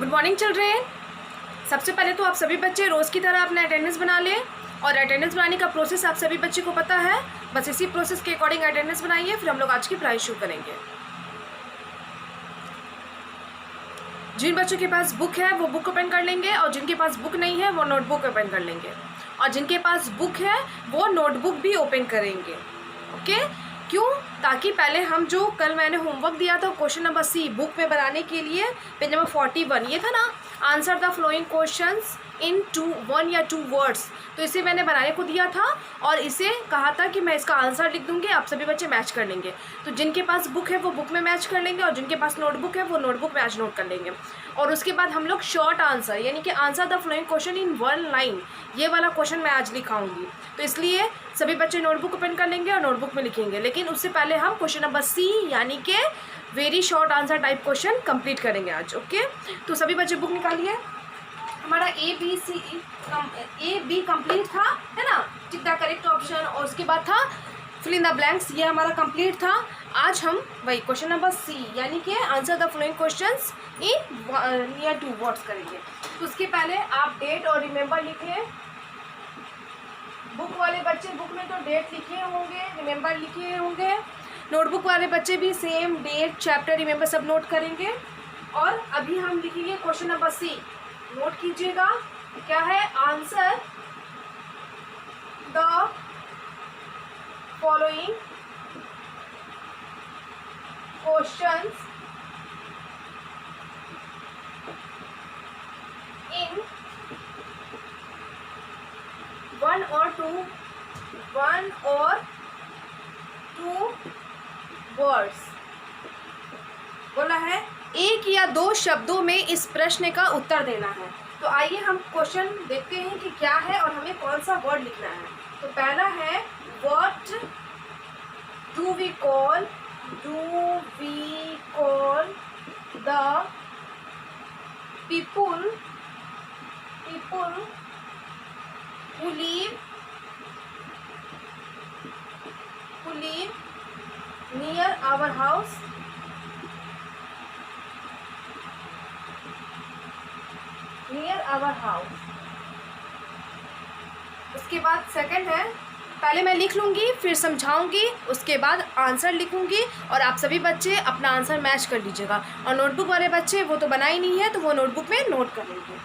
Good morning children. सबसे पहले तो आप सभी बच्चे रोज़ की तरह अपना अटेंडेंस बना लें और अटेंडेंस बनाने का प्रोसेस आप सभी बच्चे को पता है। बस इसी प्रोसेस के अकॉर्डिंग अटेंडेंस बनाइए, फिर हम लोग आज की पढ़ाई शुरू करेंगे। जिन बच्चों के पास बुक है वो बुक ओपन कर लेंगे और जिनके पास बुक नहीं है वो नोटबुक ओपन कर लेंगे और जिनके पास बुक है वो नोटबुक भी ओपन करेंगे। ओके, क्यों? ताकि पहले हम जो कल मैंने होमवर्क दिया था क्वेश्चन नंबर सी बुक में बनाने के लिए पेज नंबर 41 ये था ना, answer the flowing questions in 1 या 2 वर्ड्स, तो इसे मैंने बनाने को दिया था और इसे कहा था कि मैं इसका आंसर लिख दूंगी, आप सभी बच्चे मैच कर लेंगे। तो जिनके पास बुक है वो बुक में मैच कर लेंगे और जिनके पास नोटबुक है वो नोटबुक में आज नोट कर लेंगे। और उसके बाद हम लोग शॉर्ट आंसर यानी कि answer the flowing question in 1 line, ये वाला क्वेश्चन मैं आज लिखाऊंगी। तो इसलिए सभी बच्चे नोटबुक ओपन कर लेंगे और नोटबुक में लिखेंगे, लेकिन उससे पहले हम क्वेश्चन नंबर सी यानी कि very short answer type question complete करेंगे आज। ओके, तो सभी बच्चे बुक निकालिए। हमारा ए बी कंप्लीट था, है ना, टिक द करेक्ट ऑप्शन, और उसके बाद था फिल इन द ब्लैंक्स, ये हमारा कंप्लीट था। आज हम वही क्वेश्चन नंबर सी यानी कि answer the following questions in 1 या 2 वर्ड्स करेंगे। तो उसके पहले आप डेट और रिमेंबर लिखें। बुक वाले बच्चे बुक में तो डेट लिखे होंगे, रिमेंबर लिखे होंगे। नोटबुक वाले बच्चे भी सेम डेट, चैप्टर, रिमेंबर सब नोट करेंगे। और अभी हम लिखेंगे क्वेश्चन नंबर सी, नोट कीजिएगा क्या है, answer the following questions in 1 और 2 वर्ड्स। बोला है 1 या 2 शब्दों में इस प्रश्न का उत्तर देना है। तो आइए हम क्वेश्चन देखते हैं कि क्या है और हमें कौन सा वर्ड लिखना है। तो पहला है what do we call the people who live near our house? उसके बाद सेकंड है, पहले मैं लिख लूँगी फिर समझाऊंगी, उसके बाद आंसर लिखूंगी और आप सभी बच्चे अपना आंसर मैच कर लीजिएगा। और नोटबुक वाले बच्चे वो तो बना ही नहीं है तो वो नोटबुक में नोट कर लेंगे।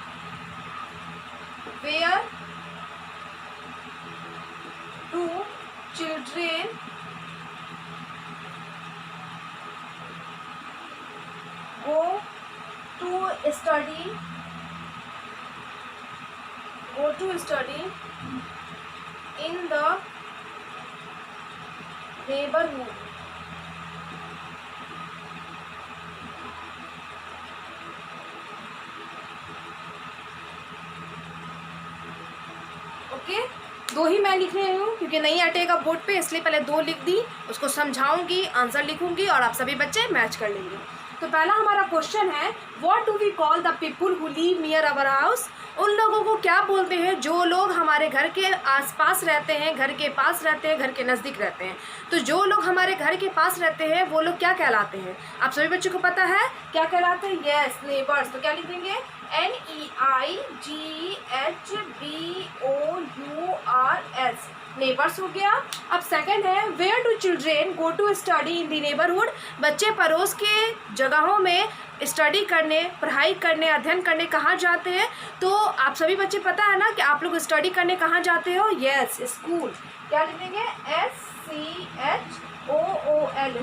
Where do children go to study in the neighborhood? Okay, 2 ही मैं लिख रही हूँ क्योंकि नहीं अटेगा बोर्ड पे, इसलिए पहले 2 लिख दी, उसको समझाऊंगी, आंसर लिखूंगी और आप सभी बच्चे मैच कर लेंगे। तो पहला हमारा क्वेश्चन है what do we call the people who live near our house? उन लोगों को क्या बोलते हैं जो लोग हमारे घर के आसपास रहते हैं, घर के पास रहते हैं, घर के नज़दीक रहते हैं। तो जो लोग हमारे घर के पास रहते हैं वो लोग क्या कहलाते हैं? आप सभी बच्चों को पता है क्या कहलाते हैं? Yes, neighbours. तो क्या लिख देंगे? NEIGHBOURS, नेबर्स हो गया। अब सेकंड है where do children go to study in the neighbourhood? बच्चे पड़ोस के जगहों में स्टडी करने, पढ़ाई करने, अध्ययन करने कहाँ जाते हैं? तो आप सभी बच्चे पता है ना कि आप लोग स्टडी करने कहाँ जाते हो? Yes, school. क्या लिखेंगे? SCHOOL,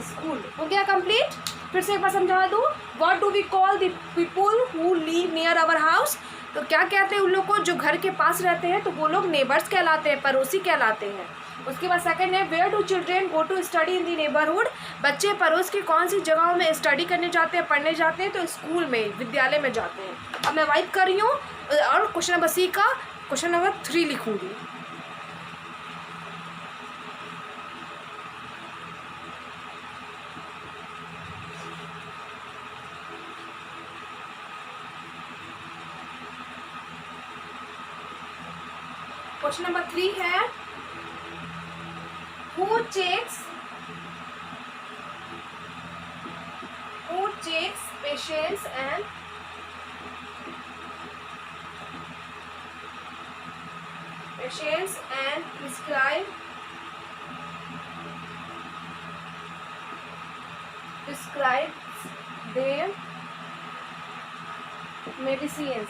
school. हो गया कंप्लीट। फिर से एक बार समझा दूँ, what do we call the people who live near our house? तो क्या कहते हैं उन लोग को जो घर के पास रहते हैं? तो वो लोग नेबर्स कहलाते हैं, पड़ोसी कहलाते हैं। उसके बाद सेकंड है where do children go to study in the neighbourhood? बच्चे पड़ोस की कौन सी जगहों में स्टडी करने जाते हैं, पढ़ने जाते हैं? तो स्कूल में, विद्यालय में जाते हैं। अब मैं वाइप कर रही हूँ और क्वेश्चन नंबर सी का क्वेश्चन नंबर 3 लिखूंगी। क्वेश्चन नंबर 3 है who checks patients and patients and prescribe their medicines.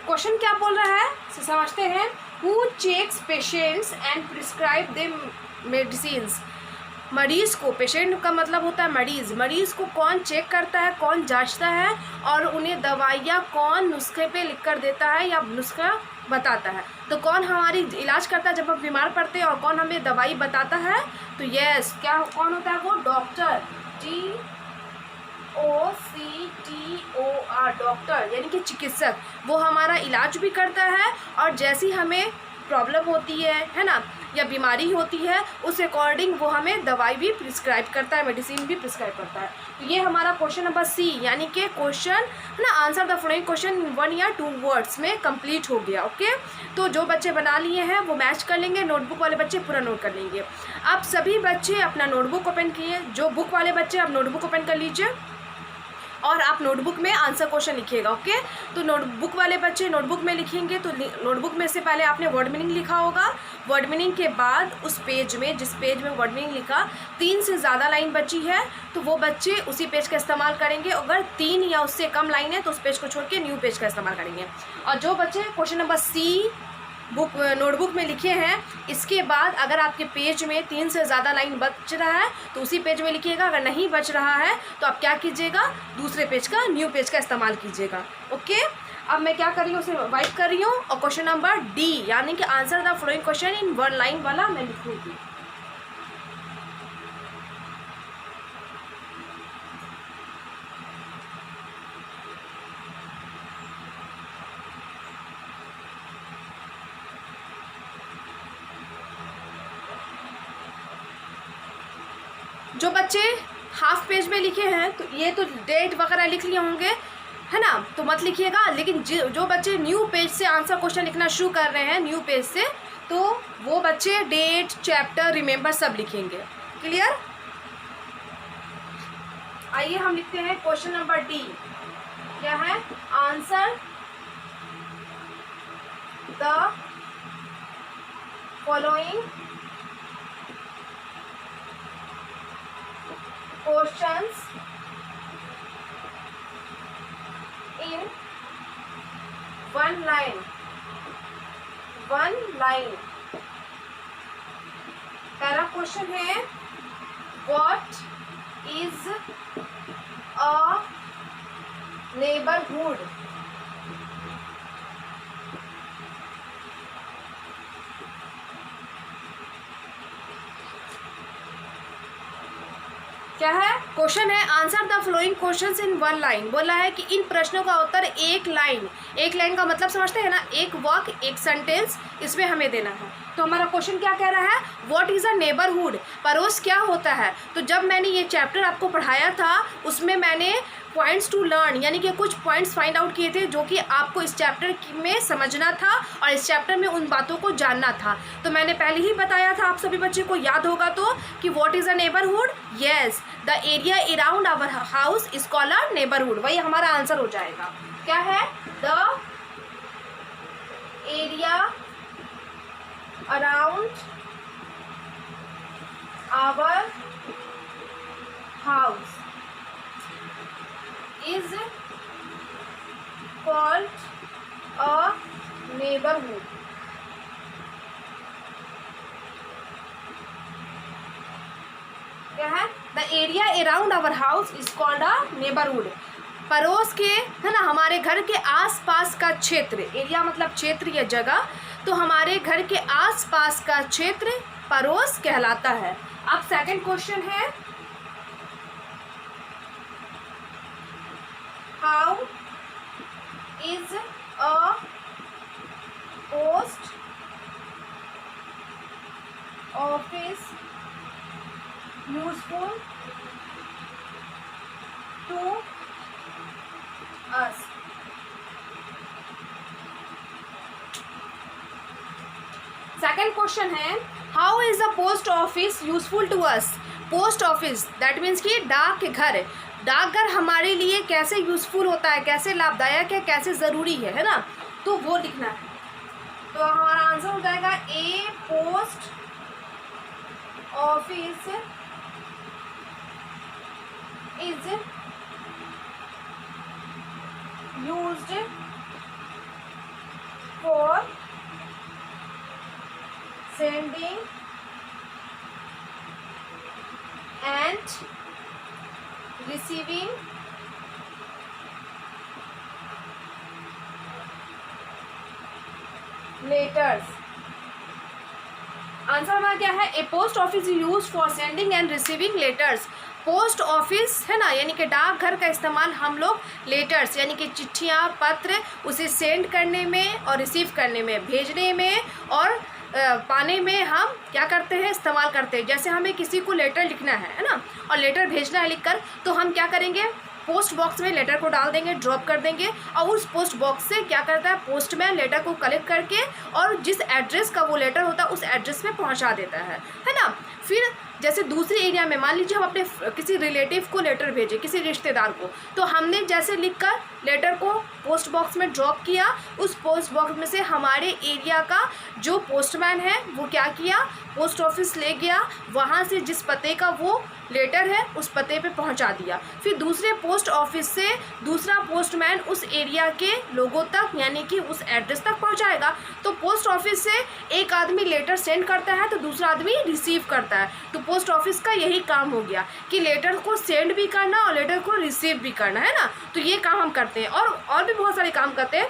Question क्या बोल रहा है समझते हैं. Who checks patients and prescribe them medicines? मरीज़ को, पेशेंट का मतलब होता है मरीज़, मरीज़ को कौन चेक करता है, कौन जांचता है और उन्हें दवाइयाँ कौन नुस्खे पे लिख कर देता है या नुस्खा बताता है. तो कौन हमारी इलाज करता है जब हम बीमार पड़ते हैं और कौन हमें दवाई बताता है? तो यस, क्या कौन होता है वो? डॉक्टर. DOCTOR, डॉक्टर यानी कि चिकित्सक. वो हमारा इलाज भी करता है और जैसी हमें प्रॉब्लम होती है ना, या बीमारी होती है, उस अकॉर्डिंग वो हमें दवाई भी प्रिस्क्राइब करता है, मेडिसिन भी प्रिस्क्राइब करता है. तो ये हमारा क्वेश्चन नंबर सी यानी कि क्वेश्चन है ना, आंसर द फॉलोइंग क्वेश्चन 1 या 2 वर्ड्स में कंप्लीट हो गया. ओके, तो जो बच्चे बना लिए हैं वो मैच कर लेंगे, नोटबुक वाले बच्चे पूरा नोट कर लेंगे. अब सभी बच्चे अपना नोटबुक ओपन किए. जो बुक वाले बच्चे आप नोटबुक ओपन कर लीजिए और आप नोटबुक में आंसर क्वेश्चन लिखिएगा. ओके, तो नोटबुक वाले बच्चे नोटबुक में लिखेंगे तो नोटबुक में से पहले आपने वर्ड मीनिंग लिखा होगा. वर्ड मीनिंग के बाद उस पेज में, जिस पेज में वर्ड मीनिंग लिखा, 3 से ज़्यादा लाइन बची है तो वो बच्चे उसी पेज का इस्तेमाल करेंगे. अगर 3 या उससे कम लाइन है तो उस पेज को छोड़ के न्यू पेज का इस्तेमाल करेंगे. और जो बच्चे क्वेश्चन नंबर सी नोटबुक में लिखे हैं, इसके बाद अगर आपके पेज में 3 से ज़्यादा लाइन बच रहा है तो उसी पेज में लिखिएगा. अगर नहीं बच रहा है तो आप क्या कीजिएगा, दूसरे पेज का, न्यू पेज का इस्तेमाल कीजिएगा. ओके, अब मैं क्या कर रही हूँ, उसे वाइप कर रही हूँ और क्वेश्चन नंबर डी यानी कि answer the following question in 1 line वाला मैं लिखूँगी. जो बच्चे हाफ पेज में लिखे हैं तो ये तो डेट वगैरह लिख लिए होंगे है ना, तो मत लिखिएगा. लेकिन जो बच्चे न्यू पेज से आंसर क्वेश्चन लिखना शुरू कर रहे हैं, न्यू पेज से, तो वो बच्चे डेट, चैप्टर, रिमेंबर सब लिखेंगे. क्लियर? आइए हम लिखते हैं क्वेश्चन नंबर डी. क्या है? Answer the following questions in 1 line. पहला क्वेश्चन है, what is a neighborhood? क्या है? क्वेश्चन है answer the flowing questions in 1 line. बोला है कि इन प्रश्नों का उत्तर एक लाइन का मतलब समझते हैं ना, एक वाक्य, एक सेंटेंस, इसमें हमें देना है. तो हमारा क्वेश्चन क्या कह रहा है? What is a neighbourhood? पड़ोस क्या होता है? तो जब मैंने ये चैप्टर आपको पढ़ाया था उसमें मैंने पॉइंट्स टू लर्न यानी कि कुछ पॉइंट्स फाइंड आउट किए थे जो कि आपको इस चैप्टर में समझना था और इस चैप्टर में उन बातों को जानना था. तो मैंने पहले ही बताया था, आप सभी बच्चे को याद होगा तो, कि what is a neighbourhood? Yes, the area around our house is called a neighbourhood. वही हमारा आंसर हो जाएगा. क्या है? The area around our house is called a neighborhood. क्या है? The area around our house is called a neighborhood. पड़ोस के, है ना, हमारे घर के आसपास का क्षेत्र, एरिया मतलब क्षेत्र या जगह, तो हमारे घर के आसपास का क्षेत्र पड़ोस कहलाता है. अब सेकंड क्वेश्चन है, how is a post office useful to us? Second question है, how is the post office useful to us? Post office that means कि डाक घर, डाकघर हमारे लिए कैसे यूज़फुल होता है, कैसे लाभदायक है, कैसे ज़रूरी है ना, तो वो लिखना है। तो हमारा आंसर हो जाएगा a post office is used for sending and receiving letters. Answer हमारा क्या है, a post office use for sending and receiving letters. Post office है ना, यानी कि डाकघर का इस्तेमाल हम लोग लेटर्स यानी कि चिट्ठियाँ पत्र उसे सेंड करने में और रिसीव करने में, भेजने में और पाने में हम क्या करते हैं, इस्तेमाल करते हैं। जैसे हमें किसी को लेटर लिखना है ना, और लेटर भेजना है लिखकर, तो हम क्या करेंगे, पोस्ट बॉक्स में लेटर को डाल देंगे, ड्रॉप कर देंगे, और उस पोस्ट बॉक्स से क्या करता है, पोस्टमैन लेटर को कलेक्ट करके और जिस एड्रेस का वो लेटर होता है उस एड्रेस में पहुंचा देता है ना। फिर जैसे दूसरे एरिया में मान लीजिए हम अपने किसी रिलेटिव को लेटर भेजे, किसी रिश्तेदार को, तो हमने जैसे लिखकर लेटर को पोस्ट बॉक्स में ड्रॉप किया, उस पोस्ट बॉक्स में से हमारे एरिया का जो पोस्टमैन है वो क्या किया, पोस्ट ऑफिस ले गया, वहाँ से जिस पते का वो लेटर है उस पते पे पहुंचा दिया। फिर दूसरे पोस्ट ऑफिस से दूसरा पोस्टमैन उस एरिया के लोगों तक यानी कि उस एड्रेस तक पहुंचाएगा। तो पोस्ट ऑफिस से एक आदमी लेटर सेंड करता है तो दूसरा आदमी रिसीव करता है। तो पोस्ट ऑफिस का यही काम हो गया कि लेटर को सेंड भी करना और लेटर को रिसीव भी करना, है ना। तो ये काम हम करते हैं और भी बहुत सारे काम करते हैं।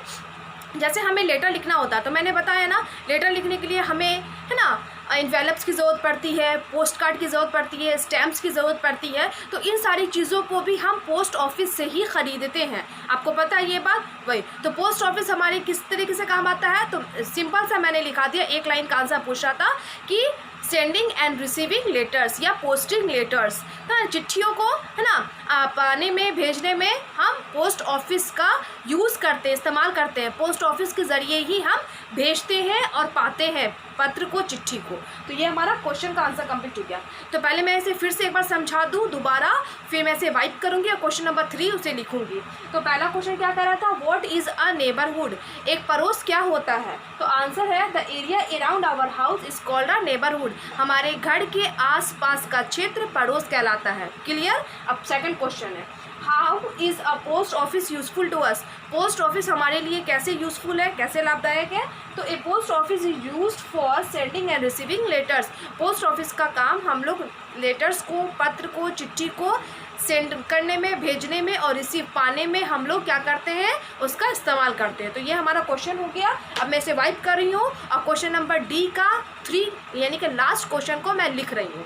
जैसे हमें लेटर लिखना होता है तो मैंने बताया ना, लेटर लिखने के लिए हमें है ना इन्वेलप्स की ज़रूरत पड़ती है, पोस्ट कार्ड की ज़रूरत पड़ती है, स्टैम्प्स की ज़रूरत पड़ती है। तो इन सारी चीज़ों को भी हम पोस्ट ऑफिस से ही ख़रीदते हैं। आपको पता है ये बात, वही तो पोस्ट ऑफिस हमारे किस तरीके से काम आता है। तो सिंपल सा मैंने लिखा दिया, एक लाइन का आंसर पूछा था कि सेंडिंग एंड रिसीविंग लेटर्स या पोस्टिंग लेटर्स, है चिट्ठियों को है ना पाने में भेजने में हम पोस्ट ऑफिस का यूज़ करते हैं, इस्तेमाल करते हैं। पोस्ट ऑफिस के ज़रिए ही हम भेजते हैं और पाते हैं पत्र को, चिट्ठी को। तो ये हमारा क्वेश्चन का आंसर कंप्लीट हो गया। तो पहले मैं इसे फिर से एक बार समझा दूँ दोबारा, फिर मैं इसे वाइप करूँगी और क्वेश्चन नंबर 3 उसे लिखूँगी। तो पहला क्वेश्चन क्या कर रहा था, व्हाट इज़ अ नेबरहुड, एक पड़ोस क्या होता है। तो आंसर है the area around our house is called a neighbourhood, हमारे घर के आसपास का क्षेत्र पड़ोस कहलाता है। क्लियर। अब सेकंड क्वेश्चन है, how is a post office useful to us, post office हमारे लिए कैसे यूजफुल है, कैसे लाभदायक है। तो a post office is used for sending and receiving letters, post office का काम हम लोग लेटर्स को, पत्र को, चिट्ठी को सेंड करने में, भेजने में और रिसीव पाने में हम लोग क्या करते हैं, उसका इस्तेमाल करते हैं। तो ये हमारा क्वेश्चन हो गया। अब मैं इसे वाइप कर रही हूँ और क्वेश्चन नंबर डी का 3 यानी कि लास्ट क्वेश्चन को मैं लिख रही हूँ।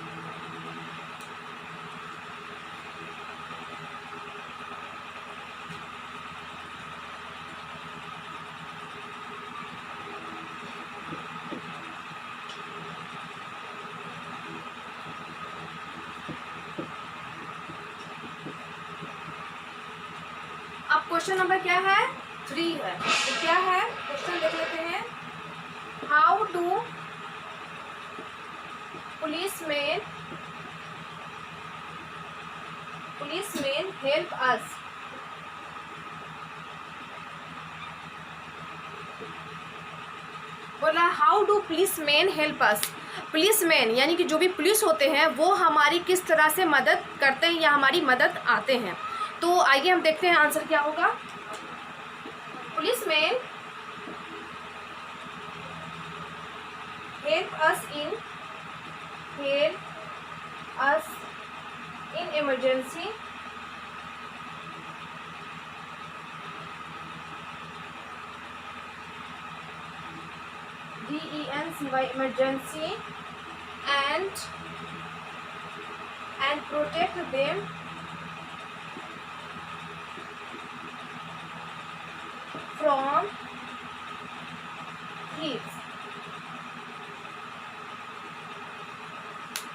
क्वेश्चन नंबर क्या है, 3 है। तो क्या है क्वेश्चन देख लेते हैं। How do policeman help us, बोला how do policeman help us. Policeman यानी कि जो भी पुलिस होते हैं वो हमारी किस तरह से मदद करते हैं या हमारी मदद आते हैं। तो आइए हम देखते हैं आंसर क्या होगा। Policeman help us in emergency DENCY emergency and protect them from thieves।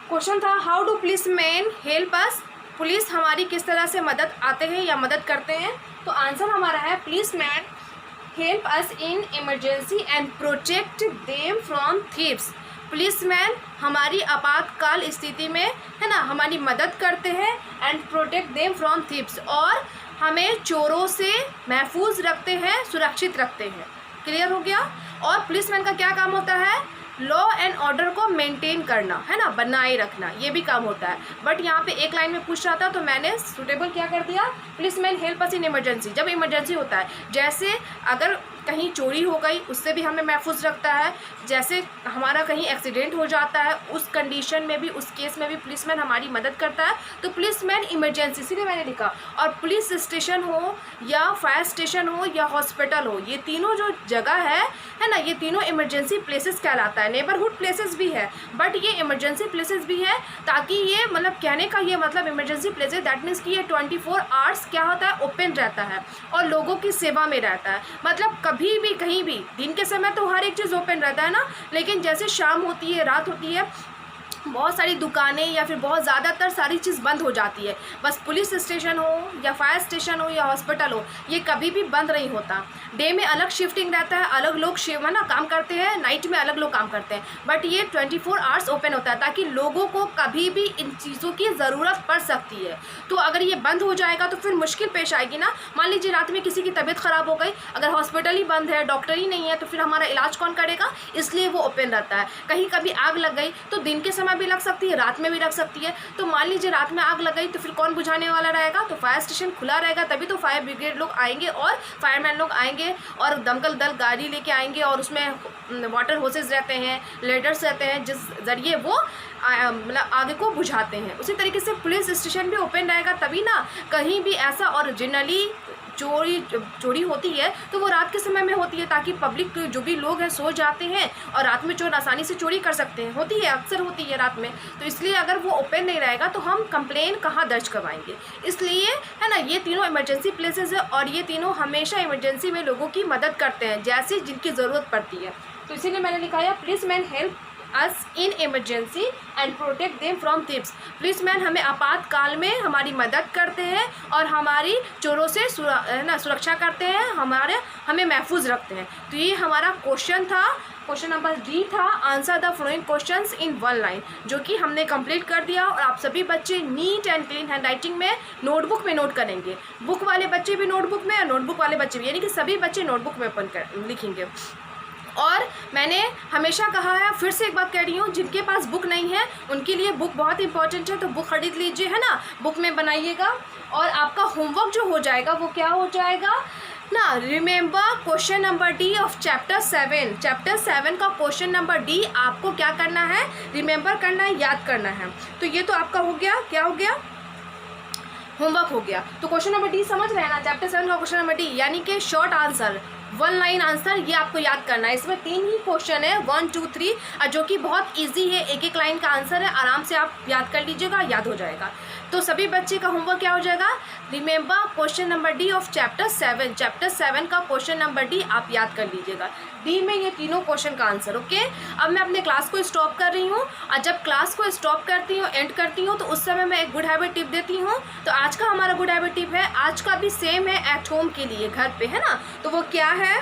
Question था how do policeman help us, police हमारी किस तरह से मदद आते हैं या मदद करते हैं। तो आंसर हमारा है policeman help us in emergency and protect them from thieves. Policeman हमारी आपातकाल स्थिति में, है ना, हमारी मदद करते हैं। And protect them from thieves, और हमें चोरों से महफूज रखते हैं, सुरक्षित रखते हैं। क्लियर हो गया। और पुलिसमैन का क्या काम होता है? लॉ एंड ऑर्डर को मेंटेन करना, है ना, बनाए रखना, ये भी काम होता है। बट यहाँ पे एक लाइन में पूछ रहा था तो मैंने सूटेबल क्या कर दिया, policeman help us in emergency, जब इमरजेंसी होता है, जैसे अगर कहीं चोरी हो गई उससे भी हमें महफूज रखता है, जैसे हमारा कहीं एक्सीडेंट हो जाता है उस कंडीशन में भी, उस केस में भी पुलिसमैन हमारी मदद करता है। तो पुलिसमैन इमरजेंसी, इसीलिए मैंने लिखा। और पुलिस स्टेशन हो या फायर स्टेशन हो या हॉस्पिटल हो, ये तीनों जो जगह है ना, ये तीनों इमरजेंसी प्लेसेस कहलाता है। नेबरहुड प्लेसेस भी है बट ये इमरजेंसी प्लेसेस भी है, ताकि ये मतलब कहने का ये मतलब इमरजेंसी प्लेसेस दैट मीन्स कि ये 24 आवर्स क्या होता है, ओपन रहता है और लोगों की सेवा में रहता है। मतलब कभी भी कहीं भी, दिन के समय तो हर एक चीज़ ओपन रहता है ना, लेकिन जैसे शाम होती है, रात होती है, बहुत सारी दुकानें या फिर बहुत ज़्यादातर सारी चीज़ बंद हो जाती है। बस पुलिस स्टेशन हो या फायर स्टेशन हो या हॉस्पिटल हो, ये कभी भी बंद नहीं होता। डे में अलग शिफ्टिंग रहता है, अलग लोग है ना काम करते हैं, नाइट में अलग लोग काम करते हैं, बट ये 24 आवर्स ओपन होता है, ताकि लोगों को कभी भी इन चीज़ों की ज़रूरत पड़ सकती है। तो अगर ये बंद हो जाएगा तो फिर मुश्किल पेश आएगी ना। मान लीजिए रात में किसी की तबीयत ख़राब हो गई, अगर हॉस्पिटल ही बंद है, डॉक्टर ही नहीं है, तो फिर हमारा इलाज कौन करेगा? इसलिए वो ओपन रहता है। कहीं कभी आग लग गई तो दिन के समय भी लग सकती है, रात में भी लग सकती है। तो मान लीजिए रात में आग लग गई तो फिर कौन बुझाने वाला रहेगा? तो फायर स्टेशन खुला रहेगा, तभी तो फायर ब्रिगेड लोग आएंगे और फायरमैन लोग आएंगे और दमकल दल गाड़ी लेके आएंगे, और उसमें वाटर होसेस रहते हैं, लेडर्स रहते हैं, जिस जरिए वो मतलब आगे को बुझाते हैं। उसी तरीके से पुलिस स्टेशन भी ओपन रहेगा, तभी ना कहीं भी ऐसा ओरिजिनली चोरी होती है तो वो रात के समय में होती है, ताकि पब्लिक जो भी लोग हैं सो जाते हैं और रात में चोर आसानी से चोरी कर सकते हैं। होती है, अक्सर होती है रात में। तो इसलिए अगर वो ओपन नहीं रहेगा तो हम कंप्लेन कहाँ दर्ज करवाएंगे? इसलिए, है ना, ये तीनों इमरजेंसी प्लेसेस है और ये तीनों हमेशा इमरजेंसी में लोगों की मदद करते हैं, जैसे जिनकी ज़रूरत पड़ती है। तो इसीलिए मैंने लिखा है policeman help us in emergency and protect them from thieves. Policeman हमें आपातकाल में हमारी मदद करते हैं और हमारी चोरों से सुरक्षा करते हैं, हमें महफूज रखते हैं। तो ये हमारा क्वेश्चन था, क्वेश्चन नंबर डी था, answer the following questions in one line, जो कि हमने कंप्लीट कर दिया। और आप सभी बच्चे neat and clean hand writing में नोटबुक में नोट करेंगे। बुक वाले बच्चे भी नोटबुक में और नोटबुक वाले बच्चे भी, यानी कि सभी बच्चे नोटबुक में ओपन कर लिखेंगे। और मैंने हमेशा कहा है, फिर से एक बात कह रही हूँ, जिनके पास बुक नहीं है उनके लिए बुक बहुत इंपॉर्टेंट है, तो बुक खरीद लीजिए, है ना, बुक में बनाइएगा। और आपका होमवर्क जो हो जाएगा वो क्या हो जाएगा ना, remember question number D of chapter 7। Chapter 7 का क्वेश्चन नंबर डी आपको क्या करना है? रिमेंबर करना है, याद करना है। तो ये तो आपका हो गया, क्या हो गया? होमवर्क हो गया। तो क्वेश्चन नंबर डी समझ रहे हैं ना, चैप्टर 7 का क्वेश्चन नंबर डी, यानी कि short answer, one line answer, ये आपको याद करना है। इसमें 3 ही क्वेश्चन है, 1, 2, 3, जो कि बहुत इजी है, एक एक लाइन का आंसर है, आराम से आप याद कर लीजिएगा, याद हो जाएगा। तो सभी बच्चे का होमवर्क क्या हो जाएगा? Remember question number D of chapter 7। Chapter 7 का क्वेश्चन नंबर डी आप याद कर लीजिएगा। डी में ये तीनों क्वेश्चन का आंसर। ओके, अब मैं अपने क्लास को स्टॉप कर रही हूँ, और जब क्लास को स्टॉप करती हूँ, एंड करती हूँ, तो उस समय मैं एक गुड हैबिट टिप देती हूँ। तो आज का हमारा गुड हैबिट टिप है, आज का भी सेम है, एट होम के लिए, घर पे, है ना। तो वो क्या है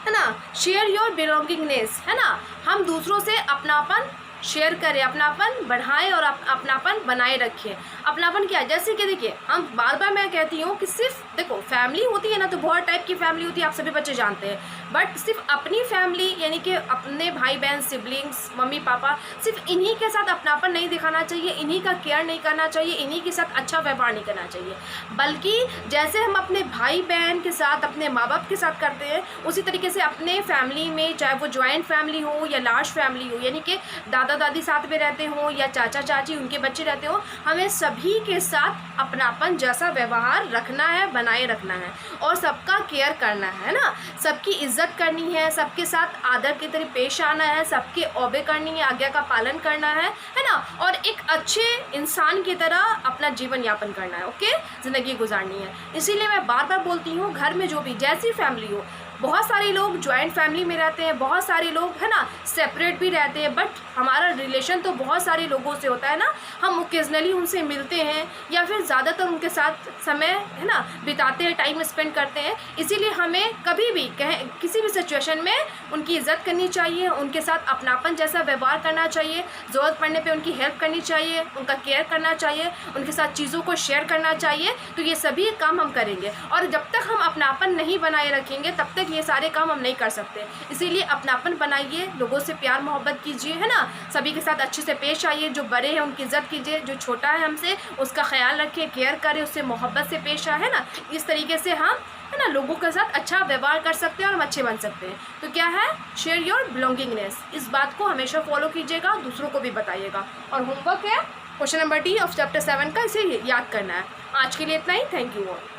ना, शेयर योर बिलोंगिंगनेस, है ना, हम दूसरों से अपनापन शेयर करें, अपनापन बढ़ाएं और अपनापन बनाए रखें। अपनापन क्या है? जैसे कि देखिए, हम बार बार मैं कहती हूँ कि सिर्फ देखो, फैमिली होती है ना, तो बहुत टाइप की फैमिली होती है, आप सभी बच्चे जानते हैं। बट सिर्फ अपनी फैमिली, यानी कि अपने भाई बहन, सिबलिंग्स, मम्मी पापा, सिर्फ इन्हीं के साथ अपनापन नहीं दिखाना चाहिए, इन्हीं का केयर नहीं करना चाहिए, इन्हीं के साथ अच्छा व्यवहार नहीं करना चाहिए। बल्कि जैसे हम अपने भाई बहन के साथ, अपने माँ बाप के साथ करते हैं, उसी तरीके से अपने फैमिली में, चाहे वो ज्वाइंट फैमिली हो या लार्ज फैमिली हो, यानी कि दादा दादी साथ में रहते हो या चाचा चाची उनके बच्चे रहते हो, हमें सभी के साथ अपनापन जैसा व्यवहार रखना है, बनाए रखना है, और सबका केयर करना है ना, सबकी इज्जत करनी है, सबके साथ आदर की तरह पेश आना है, सबके ओबे करनी है, आज्ञा का पालन करना है ना, और एक अच्छे इंसान की तरह अपना जीवन यापन करना है। ओके, ज़िंदगी गुजारनी है। इसीलिए मैं बार बार बोलती हूँ, घर में जो भी जैसी फैमिली हो, बहुत सारे लोग जॉइंट फैमिली में रहते हैं, बहुत सारे लोग है ना सेपरेट भी रहते हैं, बट हमारा रिलेशन तो बहुत सारे लोगों से होता है ना, हम ओकेजनली उनसे मिलते हैं या फिर ज़्यादातर उनके साथ समय है ना बिताते हैं, टाइम स्पेंड करते हैं। इसीलिए हमें कभी भी किसी भी सिचुएशन में उनकी इज़्ज़त करनी चाहिए, उनके साथ अपनापन जैसा व्यवहार करना चाहिए, ज़रूरत पड़ने पे उनकी हेल्प करनी चाहिए, उनका केयर करना चाहिए, उनके साथ चीज़ों को शेयर करना चाहिए। तो ये सभी काम हम करेंगे, और जब तक हम अपनापन नहीं बनाए रखेंगे तब तक ये सारे काम हम नहीं कर सकते। इसीलिए अपनापन बनाइए, लोगों से प्यार मोहब्बत कीजिए, है ना, सभी के साथ अच्छे से पेश आइए, जो बड़े हैं उनकी इज़्ज़त कीजिए, जो छोटा है हमसे उसका ख्याल रखिए, केयर करें, उससे मोहब्बत से पेश आए, है ना। इस तरीके से हम है ना लोगों के साथ अच्छा व्यवहार कर सकते हैं और हम अच्छे बन सकते हैं। तो क्या है, शेयर योर बिलोंगिंगनेस, इस बात को हमेशा फॉलो कीजिएगा, दूसरों को भी बताइएगा। और होमवर्क है question number D of chapter 7 का, इसे याद करना है। आज के लिए इतना ही, थैंक यू ऑल।